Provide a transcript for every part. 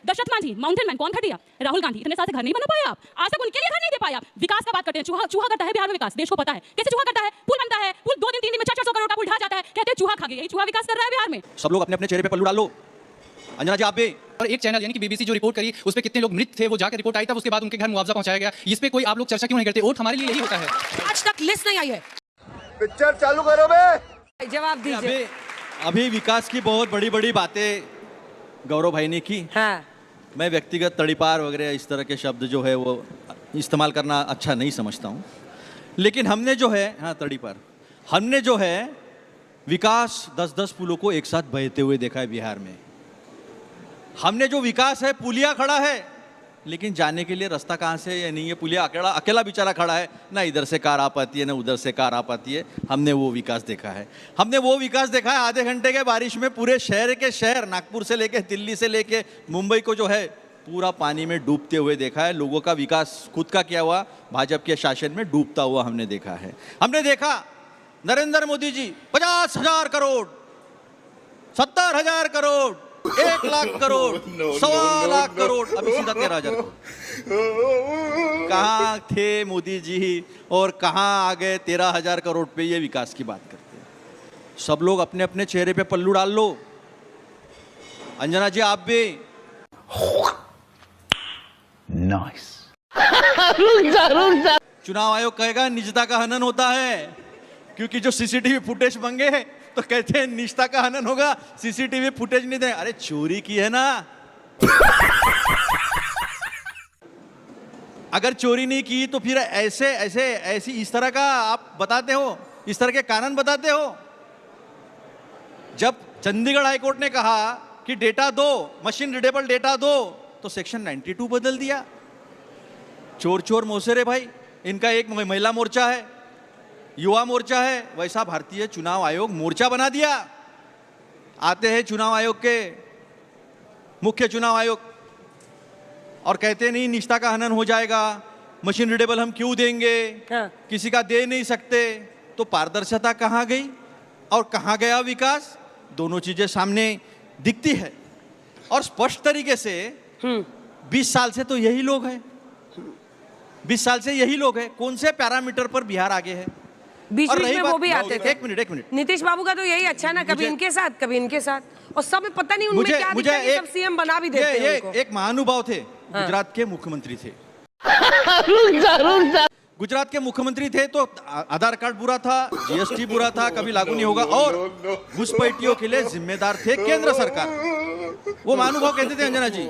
Dashrath Manjhi mountain man कौन खा दिया? राहुल गांधी इतने साल से घर नहीं बना पाए आप, आज तक उनके लिए घर नहीं दे पाए आप। विकास का बात करते हैं, चूहा करता है बिहार में विकास, देश को पता है कैसे चूहा करता है। पुल बनता है, पुल 2 दिन 3 दिन में 400 करोड़ का पुल ढा जाता है, कहते हैं चूहा खा गया। यही चूहा विकास कर रहा है बिहार में। सब लोग अपने अपने चेहरे पे पल्लू डाल लो। अंजना जी आप भी। और एक चैनल यानी कि बीबीसी जो रिपोर्ट करी उस पे कितने लोग मृत थे, वो जाकर रिपोर्ट आई, तब उसके बाद उनके घर मुआवजा पहुंचाया गया। इस पे कोई आप लोग चर्चा क्यों नहीं करते? वोट हमारे लिए यही होता है। आज तक लिस्ट नहीं आई है। पिक्चर चालू करो बे। जवाब दीजिए। अभी विकास की बहुत बड़ी बड़ी बातें गौरव भाई ने की। हाँ। मैं व्यक्तिगत तड़ीपार वगैरह इस तरह के शब्द जो है वो इस्तेमाल करना अच्छा नहीं समझता हूँ, लेकिन हमने जो है, हाँ तड़ीपार, हमने जो है विकास 10-10 पुलों को एक साथ बहते हुए देखा है बिहार में। हमने जो विकास है, पुलिया खड़ा है लेकिन जाने के लिए रास्ता कहाँ से या नहीं है, पुलिया अकेला बेचारा खड़ा है, ना इधर से कार आ पाती है ना उधर से कार आ पाती है। हमने वो विकास देखा है। हमने वो विकास देखा है आधे घंटे के बारिश में पूरे शहर के शहर, नागपुर से लेके दिल्ली से लेके मुंबई को जो है पूरा पानी में डूबते हुए देखा है। लोगों का विकास खुद का किया हुआ भाजपा के शासन में डूबता हुआ हमने देखा है। हमने देखा नरेंद्र मोदी जी 50,000 करोड़, 70,000 करोड़, 1 लाख करोड़, 1.25 लाख करोड़, अभी सीधा 13,000 करोड़। कहाँ थे मोदी जी और कहाँ आ गए 13,000 करोड़ पे ये विकास की बात करते हैं। सब लोग अपने अपने चेहरे पे पल्लू डाल लो। अंजना जी आप भी। नाइस। चुनाव आयोग कहेगा निजता का हनन होता है, क्योंकि जो सीसीटीवी फुटेज मांगे तो कहते हैं निजता का हनन होगा, सीसीटीवी फुटेज नहीं दे। अरे चोरी की है ना, अगर चोरी नहीं की तो फिर ऐसी इस तरह का आप बताते हो, इस तरह के कानून बताते हो। जब चंडीगढ़ हाईकोर्ट ने कहा कि डेटा दो, मशीन रीडेबल डेटा दो, तो सेक्शन 92 बदल दिया। चोर चोर मोसेरे भाई, इनका एक महिला मोर्चा है, युवा मोर्चा है, वैसा भारतीय चुनाव आयोग मोर्चा बना दिया। आते हैं चुनाव आयोग के मुख्य चुनाव आयोग और कहते नहीं निष्ठा का हनन हो जाएगा, मशीन रीडेबल हम क्यों देंगे, किसी का दे नहीं सकते। तो पारदर्शिता कहाँ गई और कहाँ गया विकास? दोनों चीजें सामने दिखती है और स्पष्ट तरीके से 20 साल से तो यही लोग हैं, 20 साल से यही लोग हैं। कौन से पैरामीटर पर बिहार आगे है? बीच में वो भी आते थे। एक मिनट। नीतीश बाबू का तो यही अच्छा ना, कभी इनके साथ कभी इनके साथ, और सब पता नहीं उनमें क्या दिखता है, सब सीएम बना भी देते हैं उनको। एक महानुभाव थे, गुजरात के मुख्यमंत्री थे। गुजरात के मुख्यमंत्री थे तो आधार कार्ड बुरा था, जीएसटी बुरा था, कभी लागू नहीं होगा, और घुसपैठियों के लिए जिम्मेदार थे केंद्र सरकार। वो महानुभाव कहते थे अंजना जी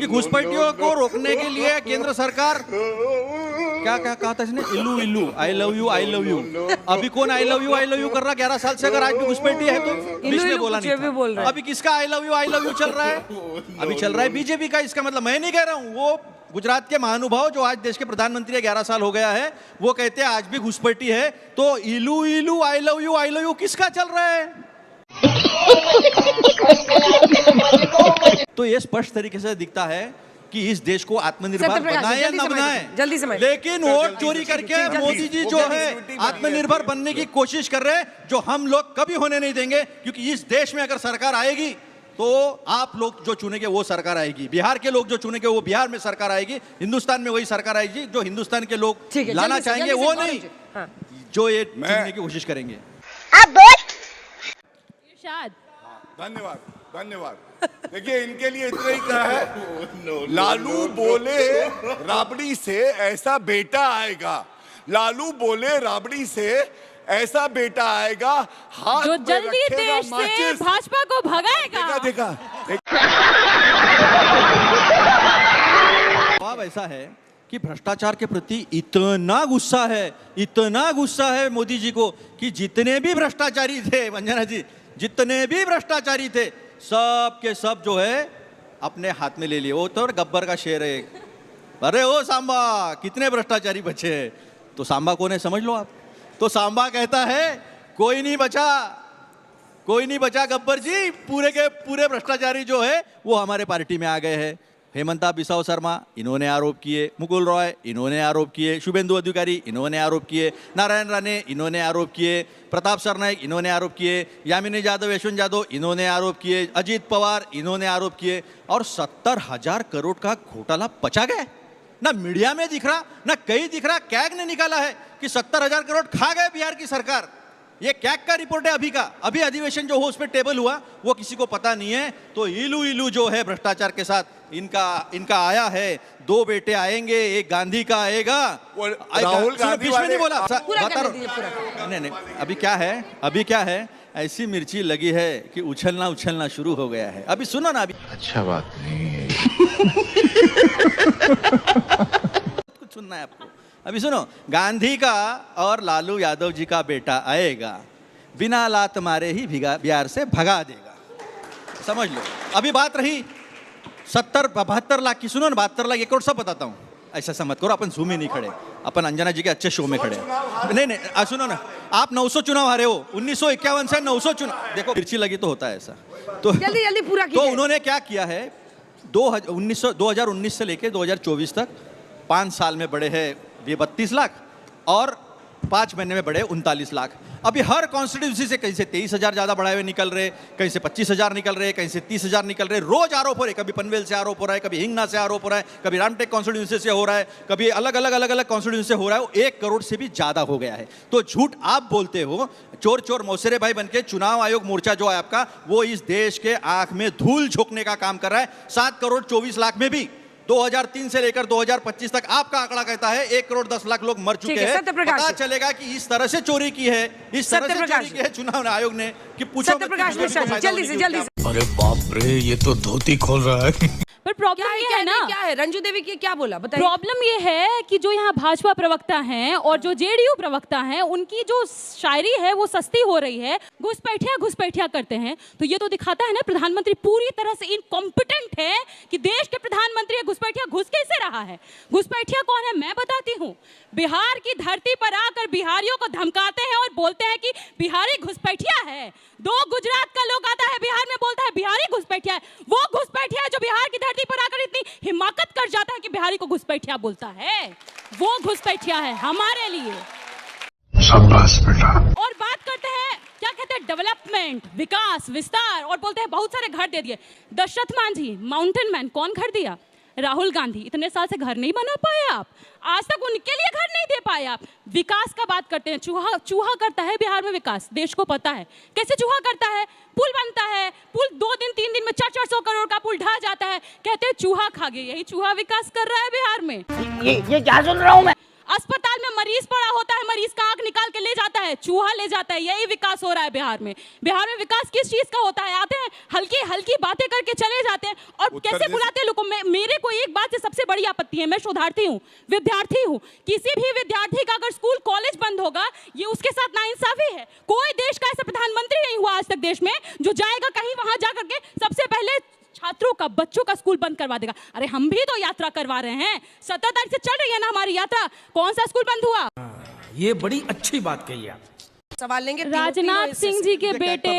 कि घुसपैठियों को रोकने के लिए केंद्र सरकार क्या कहा था इसने, इल्लू इल्लू I love you I love you. अभी कौन आई लव यू कर रहा 11 साल से? अगर आज भी घुसपैठी है तो बीच में बोला नहीं था। अभी किसका आई लव यू चल रहा है? अभी चल रहा है बीजेपी का। इसका मतलब मैं नहीं कह रहा हूँ, वो गुजरात के महानुभाव जो आज देश के प्रधानमंत्री है, 11 साल हो गया है, वो कहते हैं आज भी घुसपैठी है तो इलू इलू आई लव यू किसका चल रहा है? तो ये स्पष्ट तरीके से दिखता है कि इस देश को आत्मनिर्भर बनाए या न बनाए, जल्दी समझ। लेकिन वोट चोरी करके मोदी जी जो है आत्मनिर्भर बनने की कोशिश कर रहे हैं, जो हम लोग कभी होने नहीं देंगे। क्योंकि इस देश में अगर सरकार आएगी तो आप लोग जो चुनेंगे वो सरकार आएगी, बिहार के लोग जो चुनेंगे वो बिहार में सरकार आएगी, हिंदुस्तान में वही सरकार आएगी जो हिंदुस्तान के लोग लाना चाहेंगे, वो नहीं जो ये चुनने की कोशिश करेंगे। धन्यवाद। देखिए इनके लिए इतना ही कहा है, लालू बोले राबड़ी से ऐसा बेटा आएगा, लालू बोले राबड़ी से ऐसा बेटा आएगा, हाथ जो जल्दी देश से भाजपा को भगाएगा। देखा जवाब ऐसा है कि भ्रष्टाचार के प्रति इतना गुस्सा है मोदी जी को कि जितने भी भ्रष्टाचारी थे, अंजना जी, जितने भी भ्रष्टाचारी थे सब के सब जो है अपने हाथ में ले लिए। वो तो गब्बर का शेर है, अरे ओ सांबा कितने भ्रष्टाचारी बचे हैं। तो सांबा कौन है समझ लो आप। तो सांबा कहता है कोई नहीं बचा गब्बर जी, पूरे के पूरे भ्रष्टाचारी जो है वो हमारे पार्टी में आ गए हैं। हेमंता बिसाऊ शर्मा इन्होंने आरोप किए, मुकुल रॉय इन्होंने आरोप किए, शुभेंदु अधिकारी इन्होंने आरोप किए, नारायण राणे इन्होंने आरोप किए, प्रताप सरनाइक इन्होंने आरोप किए, यामिनी यादव, यशवंत यादव इन्होंने आरोप किए, अजीत पवार इन्होंने आरोप किए और 70,000 करोड़ का घोटाला पचा गया। ना मीडिया में दिख रहा, ना कहीं दिख रहा। कैग ने निकाला है कि 70,000 करोड़ खा गए बिहार की सरकार। ये कैग का रिपोर्ट है अभी का। अभी अधिवेशन जो हो उस पर टेबल हुआ, वो किसी को पता नहीं है। तो इलू जो है भ्रष्टाचार के साथ इनका आया है। 2 बेटे आएंगे, एक गांधी का आएगा। राहुल गांधी वाले नहीं बोला पूरा करने दीजिए, पूरा। नहीं, अभी क्या है ऐसी मिर्ची लगी है कि उछलना शुरू हो गया है। अभी सुनो ना, अभी अच्छा बात नहीं है। कुछ सुनना है आपको। अभी सुनो, गांधी का और लालू यादव जी का बेटा आएगा, बिना लात मारे ही बिहार से भगा देगा, समझ लो। अभी बात रही 72 लाख की, सुनो ना, 72 लाख 1 करोड़ सब बताता हूँ। ऐसा मत करो, अपन जूम ही नहीं खड़े, अपन अंजना जी के अच्छे शो में खड़े। नहीं, सुनो ना, आप 900 चुनाव हारे हो, 1951 से 900 चुनाव। देखो मिर्ची लगी तो होता है ऐसा। तो जल्दी पूरा तो उन्होंने क्या किया है, 2019 से लेके 2024 तक 5 साल में बढ़े हैं ये 32 लाख और 5 महीने में बढ़े 39 लाख। अभी हर कॉन्स्टिट्यूंसी से कहीं से 23,000 ज्यादा बढ़ाए हुए निकल रहे, कहीं से 25,000 निकल रहे, कहीं से 30,000 निकल रहे। रोज आरोप हो रहे, कभी पनवेल से आरोप हो रहा है, कभी हिंगना से आरोप हो रहा है, कभी रामटेक कॉन्स्टिट्यूंसी से हो रहा है, कभी अलग कॉन्स्टिट्यूंसी से हो रहा है। 1 करोड़ से भी ज्यादा हो गया है। तो झूठ आप बोलते हो, चोर मौसेरे भाई बनके। चुनाव आयोग मोर्चा जो है आपका, वो इस देश के आंख में धूल झोंकने का काम कर रहा है। 7 करोड़ 24 लाख में भी 2003 से लेकर 2025 तक आपका आंकड़ा कहता है 1 करोड़ 10 लाख लोग मर चुके हैं। पता चलेगा कि इस तरह से चोरी की है, इस तरह से चोरी की है चुनाव आयोग ने कि पूछो। सत्यप्रकाश मिश्रा, जल्दी से। अरे बाप रे, ये तो धोती खोल रहा है। पर प्रॉब्लम ये है ना, क्या है रंजू देवी की, क्या बोला बताइए। प्रॉब्लम ये है कि जो यहाँ भाजपा प्रवक्ता हैं और जो जेडीयू प्रवक्ता हैं, उनकी जो शायरी है वो सस्ती हो रही है। घुसपैठिया करते हैं। तो ये तो दिखाता है ना, प्रधानमंत्री पूरी तरह से इनकॉम्पिटेंट है कि देश के प्रधानमंत्री घुसपैठिया घुस कैसे रहा है। घुसपैठिया कौन है मैं बताती हूँ। बिहार की धरती पर आकर बिहारियों को धमकाते हैं और बोलते हैं कि बिहारी घुसपैठिया है। 2 गुजरात का लोग आता है बिहार में, बोलता है बिहारी घुसपैठिया है। वो घुसपैठिया है जो बिहार की धरती पर आकर इतनी हिमाकत कर जाता है कि बिहारी को घुसपैठिया बोलता है। वो घुसपैठिया है हमारे लिए। शाबाश बेटा। और बात करते हैं, क्या कहते हैं, डेवलपमेंट, विकास, विस्तार, और बोलते हैं बहुत सारे घर दे दिए। दशरथ मांझी, माउंटेन मैन, कौन घर दिया? राहुल गांधी। इतने साल से घर नहीं बना पाए आप, आज तक उनके लिए घर नहीं दे पाए आप। विकास का बात करते हैं, चूहा करता है बिहार में विकास, देश को पता है कैसे चूहा करता है। पुल बनता है, पुल 2 दिन 3 दिन में 400 करोड़ का पुल ढह जाता है, कहते हैं चूहा खा गए। यही चूहा विकास कर रहा है बिहार में। ये क्या सुन रहा हूँ मैं? अस्पताल में मरीज पड़ा होता है, मरीज का आंख निकाल के ले जाता है, चूहा ले जाता है। यही विकास हो रहा है बिहार में। बिहार में विकास किस चीज का होता है? आते हैं, हल्की बातें करके चले जाते हैं और कैसे बुलाते हैं लोगों को। मेरे को एक बात से सबसे बड़ी आपत्ति है, मैं शोधार्थी हूँ, विद्यार्थी हूँ। किसी भी विद्यार्थी का अगर स्कूल कॉलेज बंद होगा, ये उसके साथ नाइंसाफी है। कोई देश का ऐसा प्रधानमंत्री नहीं हुआ आज तक देश में जो जाएगा कहीं, वहां जाकर के सबसे पहले छात्रों का, बच्चों का स्कूल बंद करवा देगा। अरे हम भी तो यात्रा करवा रहे हैं, 17 तारीख से चल रही है ना हमारी यात्रा, कौन सा स्कूल बंद हुआ? ये बड़ी अच्छी बात कही आप। सवाल लेंगे राजनाथ सिंह जी के बेटे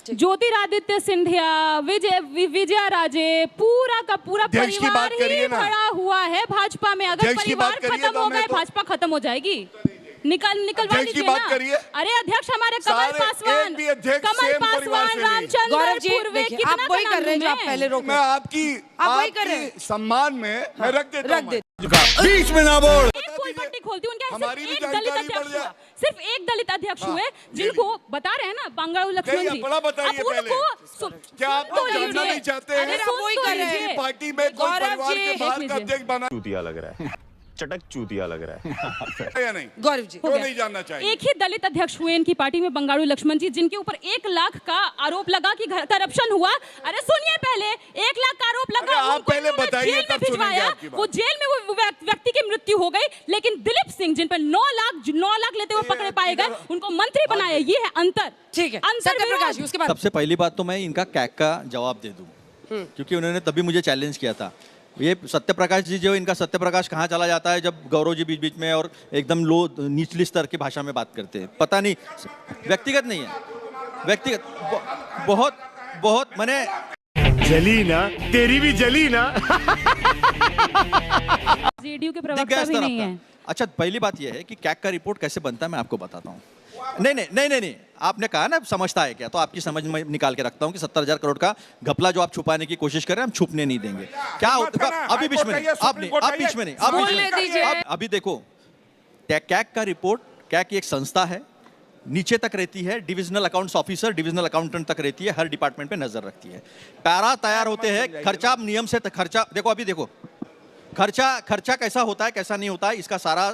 ज्योतिरादित्य सिंधिया, विजया राजे, पूरा का पूरा परिवार ही खड़ा हुआ है भाजपा में। अगर परिवार खत्म हो गए, भाजपा खत्म हो जाएगी। निकलवा लीजिए ना। अरे अध्यक्ष हमारे कमल पासवान, रामचंद्र पूर्वे, आप वही कर रहे हैं जो आप पहले रोक। मैं आपकी सम्मान में मैं रख देता हूं। बीच में ना बोल। एक फूल पट्टी खोलती हूँ, उनके सिर्फ एक दलित अध्यक्ष हुआ, सिर्फ एक दलित अध्यक्ष हुए, जिनको बता रहे हैं ना बंगारू लक्ष्मण जी। क्या आप लोग जानना नहीं चाहते हैं पार्टी में कोई परिवार के बाहर का अध्यक्ष बना? चूतिया लग रहा है, चटक चूतिया लग रहा है या नहीं? गौरव जी क्यों नहीं जानना चाहिए? एक ही दलित अध्यक्ष हुए इनकी पार्टी में, बंगारू लक्ष्मण जी, जिनके ऊपर 1 लाख का आरोप लगा कि करप्शन हुआ। अरे सुनिए, पहले 1 लाख का आरोप लगा, आप पहले बताइए, जेल में भिजवाया, वो जेल में वो व्यक्ति की मृत्यु हो गई। लेकिन दिलीप सिंह, जिन पर 9 लाख लेते हुए पकड़े पाए गए, उनको मंत्री बनाया। ये है अंतर। ठीक है, अंतर। उसके बाद सबसे पहली बात तो मैं इनका कैग का जवाब दे दूं, क्योंकि उन्होंने तभी मुझे चैलेंज किया था। ये सत्यप्रकाश जी जो, इनका सत्यप्रकाश कहाँ चला जाता है जब गौरव जी बीच बीच में और एकदम लो निचली स्तर की भाषा में बात करते हैं। पता नहीं, व्यक्तिगत नहीं है, व्यक्तिगत बहुत मैंने जली ना, तेरी भी जली ना। जेडीयू के दिख गया प्रवक्ता भी स्तर नहीं आपका। है। अच्छा, पहली बात यह है कि कैग का रिपोर्ट कैसे बनता है मैं आपको बताता हूँ। नहीं, आपने कहा ना समझता है क्या, तो आपकी समझ में निकाल के रखता हूँ कि 70,000 करोड़ का घपला जो आप छुपाने की कोशिश कर रहे हैं, हम छुपने नहीं देंगे। क्या अभी बीच में नहीं, अभी देखो, कैग का रिपोर्ट, कैग की एक संस्था है, नीचे तक रहती है, divisional accounts officer, divisional accountant तक रहती है, हर डिपार्टमेंट पे नजर रखती है। पैरा तैयार होते हैं, खर्चा नियम से खर्चा देखो, अभी देखो खर्चा कैसा होता है कैसा नहीं होता है, इसका सारा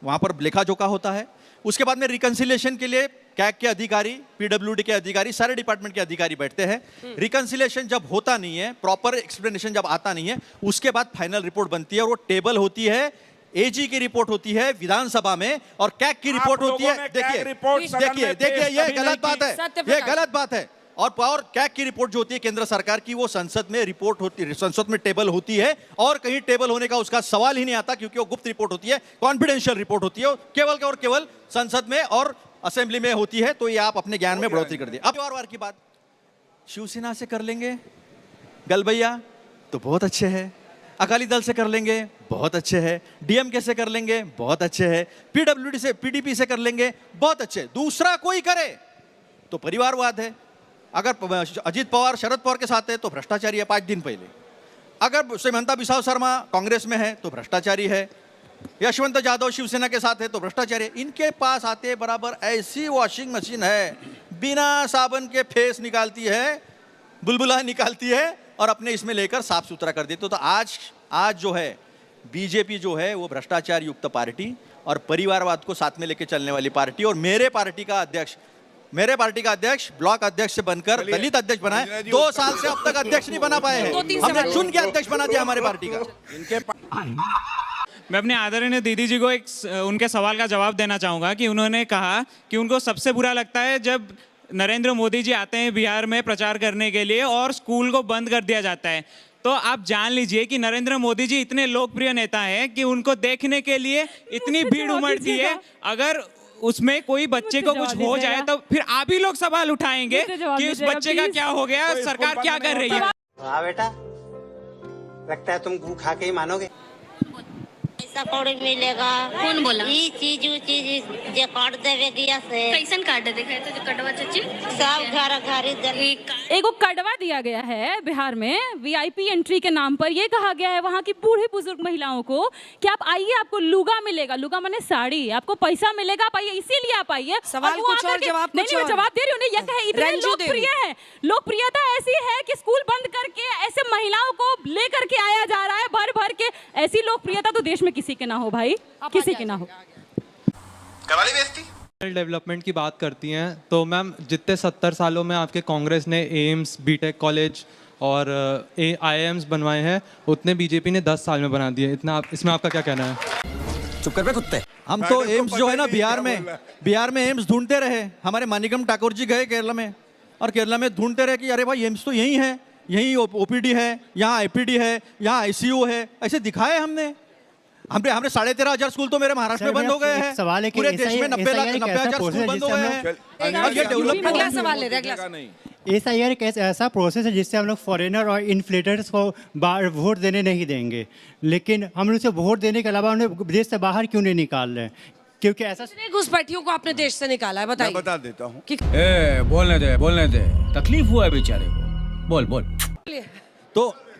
वहां पर लेखा जोखा होता है। उसके बाद में रिकंसिलिएशन के लिए कैग के अधिकारी, पीडब्ल्यूडी के अधिकारी, सारे डिपार्टमेंट के अधिकारी बैठते हैं। रिकंसिलिएशन जब होता नहीं है, प्रॉपर एक्सप्लेनेशन जब आता नहीं है, उसके बाद फाइनल रिपोर्ट बनती है और वो टेबल होती है, एजी की रिपोर्ट होती है विधानसभा में और कैग की रिपोर्ट होती है। देखिए ये गलत बात है, ये गलत बात है। और कैग की रिपोर्ट जो होती है केंद्र सरकार की, वो संसद में रिपोर्ट होती है, संसद में टेबल होती है और कहीं टेबल होने का उसका सवाल ही नहीं आता, क्योंकि वो गुप्त रिपोर्ट होती है, कॉन्फिडेंशियल रिपोर्ट होती है, केवल संसद में और असेंबली में होती है। तो ये आप अपने ज्ञान में बढ़ोतरी कर दिए। अब वार की बात शिवसेना से कर लेंगे गलबैया तो बहुत अच्छे है, अकाली दल से कर लेंगे बहुत अच्छे है, डीएमके से कर लेंगे बहुत अच्छे है, पीडब्ल्यूडी से, पीडीपी से कर लेंगे बहुत अच्छे, दूसरा कोई करे तो परिवारवाद है। अगर अजीत पवार शरद पवार के साथ है तो भ्रष्टाचारी है 5 दिन पहले। अगर हेमंता बिसाव शर्मा कांग्रेस में है तो भ्रष्टाचारी है। यशवंत जाधव शिवसेना के साथ है तो भ्रष्टाचारी है। इनके पास आते बराबर ऐसी वॉशिंग मशीन है, बिना साबुन के फेस निकालती है, बुलबुला निकालती है और अपने इसमें लेकर साफ सुथरा कर देते। तो आज जो है बीजेपी जो है वो भ्रष्टाचार युक्त पार्टी और परिवारवाद को साथ में लेके चलने वाली पार्टी, और मेरे पार्टी का अध्यक्ष ब्लॉक अध्यक्ष से बनकर दलित अध्यक्ष बनाए। 2 साल से अब तक अध्यक्ष नहीं बना पाए हैं, हमने चुन के अध्यक्ष बना दिया हमारे पार्टी का। मैं अपने आदरणीय दीदी जी को एक उनके सवाल का जवाब देना चाहूँगा कि उन्होंने कहा कि उनको सबसे बुरा लगता है जब नरेंद्र मोदी जी आते हैं बिहार में प्रचार करने के लिए और स्कूल को बंद कर दिया जाता है। तो आप जान लीजिए कि नरेंद्र मोदी जी इतने लोकप्रिय नेता हैं कि उनको देखने के लिए इतनी भीड़ उमड़ती है। अगर उसमें कोई बच्चे को कुछ हो जाए तो फिर आप ही लोग सवाल उठाएंगे कि उस बच्चे का क्या हो गया, सरकार क्या कर रही है। हाँ बेटा, लगता है तुम गू खा के ही मानोगे। पैसा कौड़ी मिलेगा, कौन बोला? ये चीज वो चीज जे कार्ड देवे गया से कैसन कार्ड दिखाए तो जो कटवा चाची सब घर एगो कटवा दिया गया है बिहार में वीआईपी एंट्री के नाम पर। ये कहा गया है वहाँ की बूढ़ी बुजुर्ग महिलाओं को कि आप आइए, आपको लुगा मिलेगा, लुगा माने साड़ी, आपको पैसा मिलेगा, आप आइए, इसीलिए आप आइए। सवाल कुछ और जवाब कुछ नहीं, मैं जवाब दे रही हूँ। ये कहे इतने लोकप्रिय है, लोकप्रियता ऐसी है कि स्कूल बंद करके ऐसे महिलाओं को लेकर के आया जा रहा है भर भर के। ऐसी लोकप्रियता तो देश में किसी के ना हो भाई, किसी के ना हो। करवाली बेइज्जती। डेवलपमेंट की बात करती हैं तो मैम, जितने 70 सालों में आपके कांग्रेस ने एम्स, बीटेक कॉलेज और आईआईएम्स बनवाए हैं, उतने बीजेपी ने 10 साल में बना दिए। इतना इसमें आपका क्या कहना है? चुप कर बे कुत्ते। हम तो एम्स जो है ना बिहार में एम्स ढूंढते रहे। हमारे मानिकम ठाकुर जी गए केरला में और केरला में ढूंढते रहे कि अरे भाई एम्स तो यही है, यही ओपीडी है, यहाँ आईपीडी है, यहाँ आईसीयू है, ऐसे दिखाए हमने 13,500 स्कूल तो मेरे महाराष्ट्र में बंद हो गए हैं। सवाल है कि पूरे देश में 90,000 स्कूल बंद हो गए हैं। अगला सवाल है, अगला SIR एक ऐसा प्रोसेस है जिससे हम लोग फॉरेनर और इन्फ्लेटर्स को वोट देने नहीं देंगे, लेकिन हम लोग से वोट देने के अलावा उन्हें देश से बाहर क्यों नहीं निकाल रहे हैं? क्योंकि ऐसा घुसपैठियों को आपने देश से निकाला है, बताइए। बता देता हूँ। बोलने दे, तकलीफ हुआ है बेचारे को, बोल।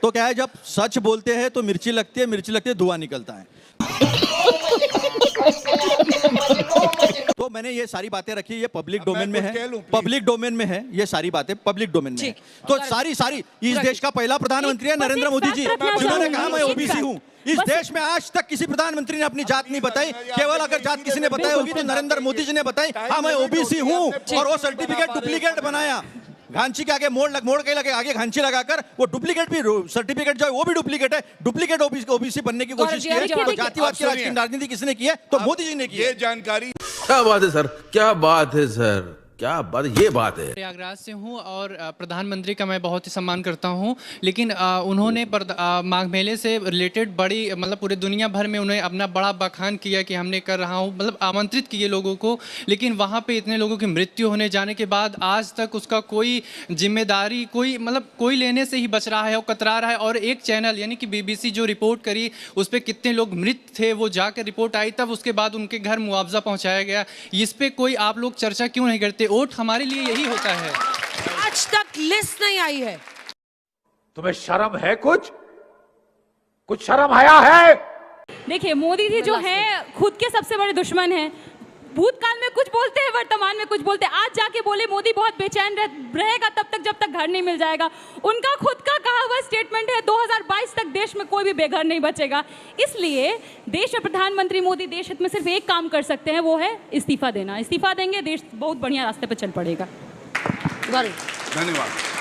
तो क्या है, जब सच बोलते हैं तो मिर्ची लगती है धुआं निकलता है। तो मैंने ये सारी बातें रखी, ये पब्लिक डोमेन में है, ये सारी बातें पब्लिक डोमेन में है। तो सारी इस देश का पहला प्रधानमंत्री है नरेंद्र मोदी जी, जिन्होंने कहा मैं ओबीसी हूँ। इस देश में आज तक किसी प्रधानमंत्री ने अपनी जात नहीं बताई। केवल अगर जात किसी ने बताई होगी तो नरेंद्र मोदी जी ने बताई, हाँ मैं ओबीसी हूँ, और वो सर्टिफिकेट डुप्लीकेट बनाया। घांची के आगे मोड़ के लगे, आगे घांची लगाकर वो डुप्लीकेट भी सर्टिफिकेट जो है वो भी डुप्लीकेट है। डुप्लीकेट ओबीसी बनने की कोशिश की है। तो जातिवाद की राजनीति किसने की है? तो मोदी जी ने की है। ये जानकारी क्या बात है सर, क्या बात है सर, क्या बात, ये बात है। प्रयागराज से हूँ और प्रधानमंत्री का मैं बहुत ही सम्मान करता हूँ, लेकिन उन्होंने माघ मेले से रिलेटेड बड़ी मतलब पूरे दुनिया भर में उन्हें अपना बड़ा बखान किया कि हमने कर रहा हूँ, मतलब आमंत्रित किए लोगों को, लेकिन वहाँ पे इतने लोगों की मृत्यु होने जाने के बाद आज तक उसका कोई जिम्मेदारी कोई लेने से ही बच रहा है और कतरा रहा है। और एक चैनल यानी कि BBC जो रिपोर्ट करी उस पर कितने लोग मृत थे वो जाकर रिपोर्ट आई, तब उसके बाद उनके घर मुआवजा पहुँचाया गया। इस पर कोई आप लोग चर्चा क्यों नहीं करते? वोट हमारे लिए यही होता है। आज तक लिस्ट नहीं आई है। तुम्हें शर्म है? कुछ शर्म आया है? देखिए, मोदी जी जो हैं खुद के सबसे बड़े दुश्मन हैं। भूतकाल में कुछ बोलते हैं, वर्तमान में कुछ बोलते हैं। आज जाके बोले मोदी बहुत बेचैन रहेगा तब तक जब तक घर नहीं मिल जाएगा। उनका खुद का कहा हुआ स्टेटमेंट है 2022 तक देश में कोई भी बेघर नहीं बचेगा। इसलिए देश में प्रधानमंत्री मोदी देश हित में सिर्फ एक काम कर सकते हैं, वो है इस्तीफा देना। इस्तीफा देंगे, देश बहुत बढ़िया रास्ते पर चल पड़ेगा। धन्यवाद।